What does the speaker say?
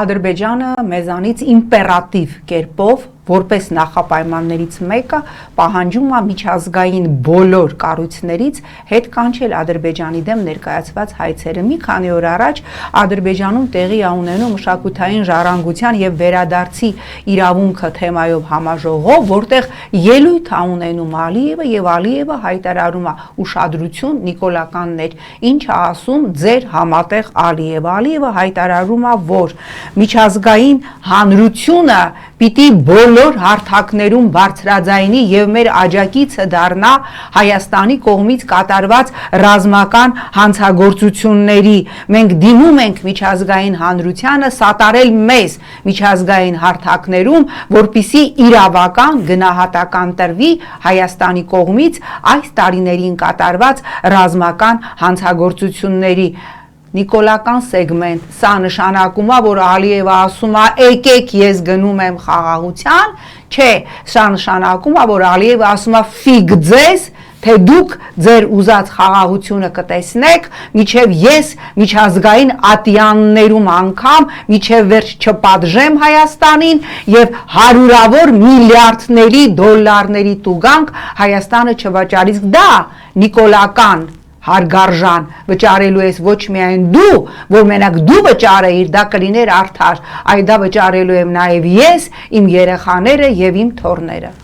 Ադրբեջանը մեզանից իմպերատիվ կերպով որպես նախապայմաններից մեկը պահանջում է միջազգային բոլոր կառույցներից հետ կանչել Ադրբեջանի դեմ ներկայացված հայցերը։ Մի քանի օր առաջ Ադրբեջանում տեղի է ունենում մշակութային ժառանգության եւ վերադարձի իրավունքը թեմայով համաժողով, որտեղ ելույթ է ունենում Ալիևը եւ Ալիևը հայտարարում է ուշադրություն նիկոլականներ, ինչ է ասում ձեր համատեղ Ալիևը։ Ալիևը հայտարարում է, որ միջազգային հանրությունը պիտի բոլոր հարթակներում բարձրաձայնի եւ մեր աջակիցը դառնա Հայաստանի կողմից կատարված ռազմական հանցագործությունների։ Մենք դիմում ենք միջազգային հանրությանը սատարել մեզ միջազգային հարթակներում, որպիսի իրավական գնահատական տրվի Հայաստանի կողմից այս տարիներին կատարված ռազմական հանցագործությունների։ Նիկոլական սեգմենտ, սա նշանակում է, որ Ալիևը ասում է եկեք ես գնում եմ խաղաղության, չէ, սա նշանակում է, որ Ալիևը ասում է ֆիգ ձեզ, թե դուք ձեր ուզած խաղաղությունը կտեսնեք, միջև ես միջազգային ատյաններում անգամ միջև վերջ չպատժեմ Հայաստանին եւ հարյուրավոր միլիարդների դոլարների տուգանք Հայաստանը չվաճառի։ Դա նիկոլական հարգարժան վճարելու ես ոչ միայն դու, որ մենակ դու վճարեիր, դա կլիներ արդար, այլ դա վճարելու եմ նաև ես, իմ երեխաները եւ իմ թոռները։